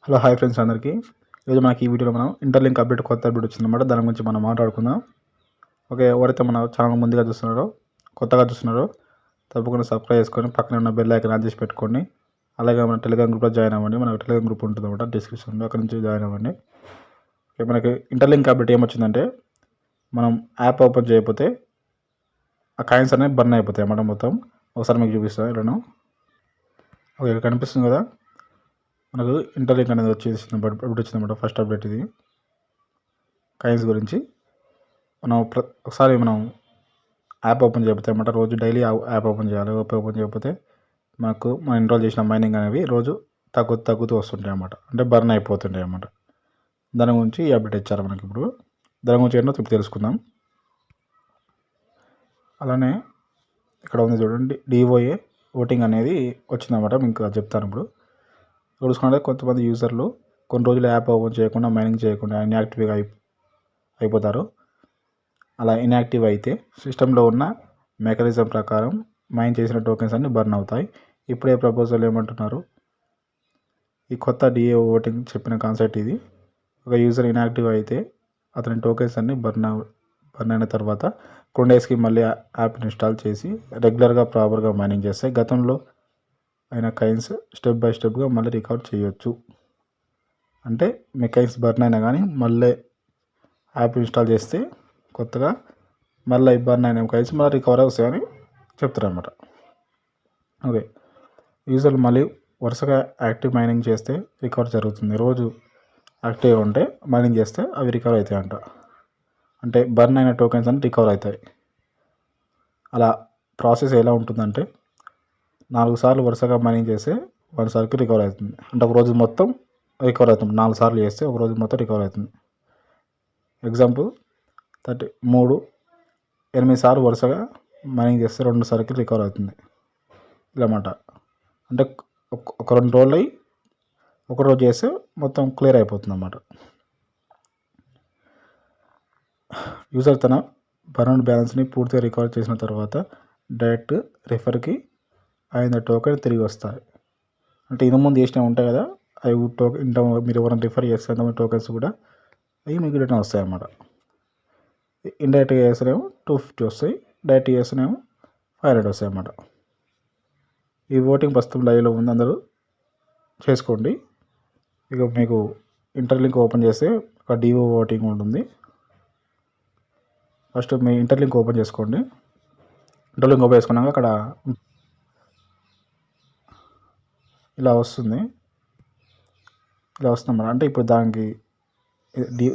Hello hi friends అందరికీ. ఈరోజు మనకి ఈ వీడియోలో మనం ఇంటర్లింక్ అప్డేట్ కొత్త అప్డేట్ వచ్చిందన్నమాట. దాని గురించి మనం మాట్లాడుకుందాం. ఓకే, ఎవరైతే మన ఛానల్ ముందుగా చూస్తున్నారో, కొత్తగా చూస్తున్నారో తప్పకుండా సబ్స్క్రైబ్ చేసుకొని పక్కన ఉన్న బెల్ ఐకాన్ ఆన్ చేసి పెట్టుకోండి. అలాగే మన టెలిగ్రామ్ గ్రూప్లో జాయిన్ అవ్వండి. మన టెలిగ్రామ్ గ్రూప్ ఉంటుంది అన్నమాట డిస్క్రిప్షన్లో, అక్కడ నుంచి జాయిన్ అవ్వండి. ఓకే, మనకి ఇంటర్లింక్ అప్డేట్ ఏమొచ్చిందంటే, మనం యాప్ ఓపెన్ చేయకపోతే ఆ కాయిన్స్ అనేవి బర్న్ అయిపోతాయి అన్నమాట మొత్తం. ఒకసారి మీకు చూపిస్తాను ఇలాను. ఓకే, ఇక్కడ కనిపిస్తుంది కదా, మనకు ఇంటర్లింక్ అనేది వచ్చేసింది, అప్డేట్ వచ్చిందన్నమాట. ఫస్ట్ అప్డేట్ ఇది కాయిన్స్ గురించి. మనం ఒకసారి మనం యాప్ ఓపెన్ చేయకపోతే అన్నమాట, రోజు డైలీ యాప్ ఓపెన్ చేయాలి. ఓపెన్ చేయకపోతే మనకు మనం ఇన్రోల్ చేసిన మైనింగ్ అనేవి రోజు తగ్గుతూ వస్తుంటాయి అన్నమాట. అంటే బర్న్ అయిపోతుంటాయి అన్నమాట. దాని గురించి ఈ అప్డేట్ ఇచ్చారు మనకి. ఇప్పుడు దాని గురించి ఏంటో ఇప్పుడు తెలుసుకుందాం. అలానే ఇక్కడ ఉంది చూడండి, డిఓఏ ఓటింగ్ అనేది వచ్చిందన్నమాట. మీకు చెప్తాను ఇప్పుడు. చూసుకుంటే కొంతమంది యూజర్లు కొన్ని రోజులు యాప్ ఓపెన్ చేయకుండా, మైనింగ్ చేయకుండా ఇన్యాక్టివ్గా అయిపోతారు. అలా ఇన్యాక్టివ్ అయితే సిస్టంలో ఉన్న మెకానిజం ప్రకారం మైన్ చేసిన టోకెన్స్ అన్ని బర్న్ అవుతాయి. ఇప్పుడే ప్రపోజల్ ఏమంటున్నారు, ఈ కొత్త డిఏ ఓటింగ్ చెప్పిన కాన్సెప్ట్ ఇది. ఒక యూజర్ ఇన్యాక్టివ్ అయితే అతని టోకెన్స్ అన్ని బర్న్ అయిన తర్వాత 2 డేస్కి మళ్ళీ యాప్ ఇన్స్టాల్ చేసి రెగ్యులర్గా ప్రాపర్గా మైనింగ్ చేస్తే గతంలో అయిన కాయిన్స్ స్టెప్ బై స్టెప్గా మళ్ళీ రికవర్ చేయొచ్చు. అంటే మీ కాయిన్స్ బర్న్ అయినా కానీ మళ్ళీ యాప్ ఇన్స్టాల్ చేస్తే కొత్తగా మళ్ళీ బర్న్ అయిన కాయిన్స్ మళ్ళీ రికవర్ అవుతాయని చెప్తారు అన్నమాట. ఓకే, యూజర్లు మళ్ళీ వరుసగా యాక్టివ్ మైనింగ్ చేస్తే రికవర్ జరుగుతుంది. రోజు యాక్టివ్గా ఉంటే మైనింగ్ చేస్తే అవి రికవర్ అవుతాయి అంట. అంటే బర్న్ అయిన టోకెన్స్ అన్ని రికవర్ అవుతాయి. అలా ప్రాసెస్ ఎలా ఉంటుందంటే, 4 సార్లు వరుసగా మైనింగ్ చేస్తే 1 సార్కి రికవర్ అవుతుంది. అంటే ఒక రోజు మొత్తం రికవర్ అవుతుంది. 4 సార్లు చేస్తే ఒక రోజు మొత్తం రికవర్ అవుతుంది. ఎగ్జాంపుల్ 8 సార్లు వరుసగా మైనింగ్ చేస్తే 2 సార్కి రికవర్ అవుతుంది ఇలా అన్నమాట. అంటే ఒక 2 రోజులు అయ్యి ఒక రోజు చేస్తే మొత్తం క్లియర్ అయిపోతుంది అన్నమాట. యూజర్ తన బర్న్డ్ బ్యాలెన్స్ని పూర్తిగా రికవర్ చేసిన తర్వాత డైరెక్ట్ రిఫర్కి అయిన టోకెన్ తిరిగి వస్తాయి. అంటే ఇంత ముందు చేసినవి ఉంటాయి కదా, అవి మీరు ఎవరైనా రిఫర్ చేస్తే టోకెన్స్ కూడా అవి మీకు రిటర్న్ వస్తాయి అన్నమాట. ఇండైరెక్ట్గా చేస్తేనేమో 250 వస్తాయి, డైరెక్ట్ చేస్తేనేమో 500 వస్తాయి అన్నమాట. ఈ ఓటింగ్ ప్రస్తుతం లైవ్లో ఉంది, అందరూ చేసుకోండి. ఇక మీకు ఇంటర్లింక్ ఓపెన్ చేస్తే ఒక డిఓ ఓటింగ్ ఉంటుంది. ఫస్ట్ మీ ఇంటర్లింక్ ఓపెన్ చేసుకోండి. ఇంటర్లింక్ ఓపెన్ చేసుకున్నాక అక్కడ ఇలా వస్తుంది అన్నమాట. అంటే ఇప్పుడు దానికి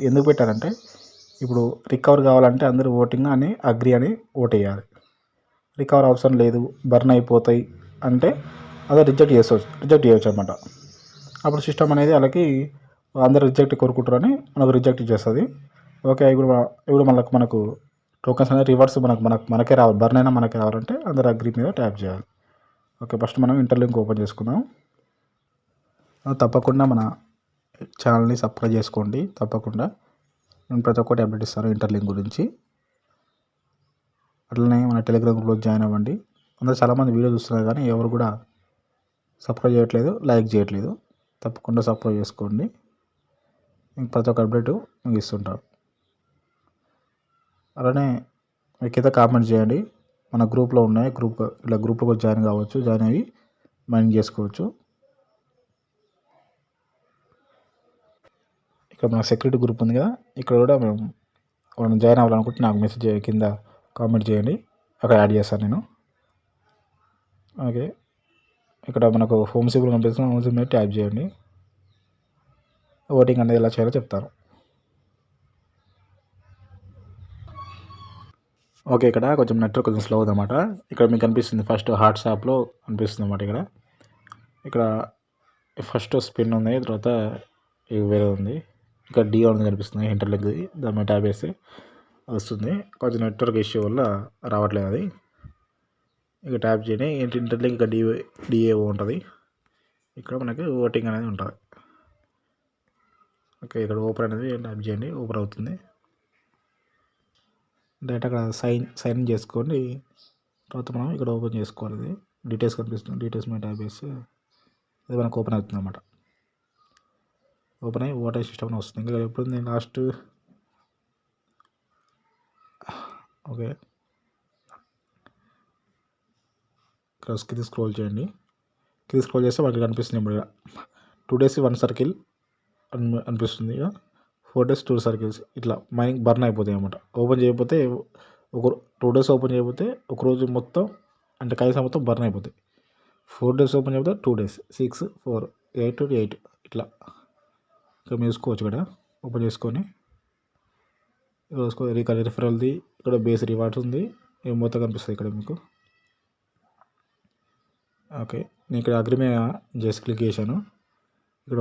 ఎందుకు పెట్టారంటే, ఇప్పుడు రికవర్ కావాలంటే అందరూ ఓటింగ్ అని అగ్రి అని ఓట్ వేయాలి. రికవర్ అవసరం లేదు, బర్న్ అయిపోతాయి అంటే అదే రిజెక్ట్ చేయవచ్చు అన్నమాట. అప్పుడు సిస్టమ్ అనేది వాళ్ళకి అందరు రిజెక్ట్ కోరుకుంటారని మనకు రిజెక్ట్ చేస్తుంది. ఓకే, ఇప్పుడు మనకు టోకెన్స్ అనేది రివర్స్ మనకే రావాలి, బర్న్ అయినా మనకే రావాలంటే అందరు అగ్రి మీద ట్యాప్ చేయాలి. ఓకే, ఫస్ట్ మనం ఇంటర్లింక్ ఓపెన్ చేసుకుందాం. తప్పకుండా మన ఛానల్ని సబ్స్క్రైబ్ చేసుకోండి. తప్పకుండా నేను ప్రతి ఒక్కటి అప్డేట్ ఇస్తాను ఇంటర్లింక్ గురించి. అట్లనే మన టెలిగ్రామ్ గ్రూప్లో జాయిన్ అవ్వండి. అందరూ చాలామంది వీడియో చూస్తున్నారు కానీ ఎవరు కూడా సబ్స్క్రైబ్ చేయట్లేదు, లైక్ చేయట్లేదు. తప్పకుండా సబ్స్క్రైబ్ చేసుకోండి. ప్రతి ఒక్క అప్డేటు మీకు ఇస్తుంటారు. అలానే మీకైతే కామెంట్ చేయండి. మన గ్రూప్లో ఉన్నాయి, గ్రూప్లో జాయిన్ కావచ్చు, జాయిన్ అయ్యి మైనింగ్ చేసుకోవచ్చు. ఇక్కడ మన సెక్యూరిటీ గ్రూప్ ఉంది కదా, ఇక్కడ కూడా మనం జాయిన్ అవ్వాలనుకుంటే నాకు మెసేజ్ కింద కామెంట్ చేయండి, అక్కడ యాడ్ చేస్తాను నేను. ఓకే, ఇక్కడ మనకు హోమ్ సింబల్ కనిపిస్తుంది, హోమ్ సింబల్ మీద ట్యాప్ చేయండి. ఓటింగ్ అనేది ఎలా చేయాలో చెప్తాను. ఓకే, ఇక్కడ కొంచెం నెట్వర్క్ కొంచెం స్లో ఉందన్నమాట. ఇక్కడ మీకు కనిపిస్తుంది ఫస్ట్ వాట్సాప్లో కనిపిస్తుంది అన్నమాట. ఇక్కడ ఫస్ట్ స్పిన్ ఉంది, తర్వాత వేరే ఉంది. ఇక్కడ డి అని కనిపిస్తుంది ఇంటర్లింక్ది, దాని మీద ట్యాప్ చేస్తే వస్తుంది. కొంచెం నెట్వర్క్ ఇష్యూ వల్ల రావట్లేదు అది. ఇక ట్యాప్ చేయండి, ఇంటర్లింక్ ఇక్కడ డిఏఓ ఉంటుంది. ఇక్కడ మనకి ఓటింగ్ అనేది ఉంటుంది. ఓకే, ఇక్కడ ఓపెన్ అనేది ట్యాప్ చేయండి, ఓపెన్ అవుతుంది. డైరెక్ట్ అక్కడ సైన్ చేసుకోండి. తర్వాత మనం ఇక్కడ ఓపెన్ చేసుకోవాలి. డీటెయిల్స్ కనిపిస్తుంది, డీటెయిల్స్ మీద ట్యాప్ చేస్తే అది మనకు ఓపెన్ అవుతుంది అన్నమాట. ఓపెన్ అయ్యి ఓటర్ సిస్టమ్ అని వస్తుంది. ఇంకా ఎప్పుడు నేను లాస్ట్ ఓకే ఇక్కడ కింద స్క్రోల్ చేయండి. కింద స్క్రోల్ చేస్తే మనకి కనిపిస్తుంది ఇప్పుడు 2 days 1 సర్కిల్ అనిపిస్తుంది. ఇక 4 days 2 సర్కిల్స్ ఇట్లా మైనింగ్ బర్న్ అయిపోతాయి అన్నమాట. ఓపెన్ చేయకపోతే ఒక 2 days ఓపెన్ చేయకపోతే ఒక రోజు మొత్తం అంటే కనీసం మొత్తం బర్న్ అయిపోతాయి. 4 days ఓపెన్ చేయకపోతే 2 days 6 4 8 8 ఇట్లా ఇక్కడ మీరు చూసుకోవచ్చు. ఇక్కడ ఓపెన్ చేసుకొని ఇక్కడ చూసుకో రిఫరల్ది ఇక్కడ బేస్ రివార్డ్స్ ఉంది. ఇవి మొత్తం కనిపిస్తుంది ఇక్కడ మీకు. ఓకే నేను ఇక్కడ అగ్రిమెంట్ జస్ట్ క్లిక్ చేశాను. ఇక్కడ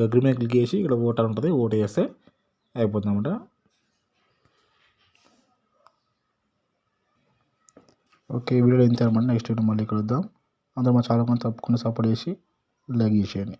అగ్రిమెంట్ క్లిక్ చేసి ఇక్కడ ఓటర్ ఉంటుంది. ఓటు చేస్తే అయిపోతుంది అన్నమాట. ఓకే వీడియో ఇంతే అనమాట. నెక్స్ట్ వీడియో మళ్ళీ కలుద్దాం. అందరూ మా ఛానల్ తప్పకుండా సపోర్ట్ చేసి లైక్ చేసేయండి.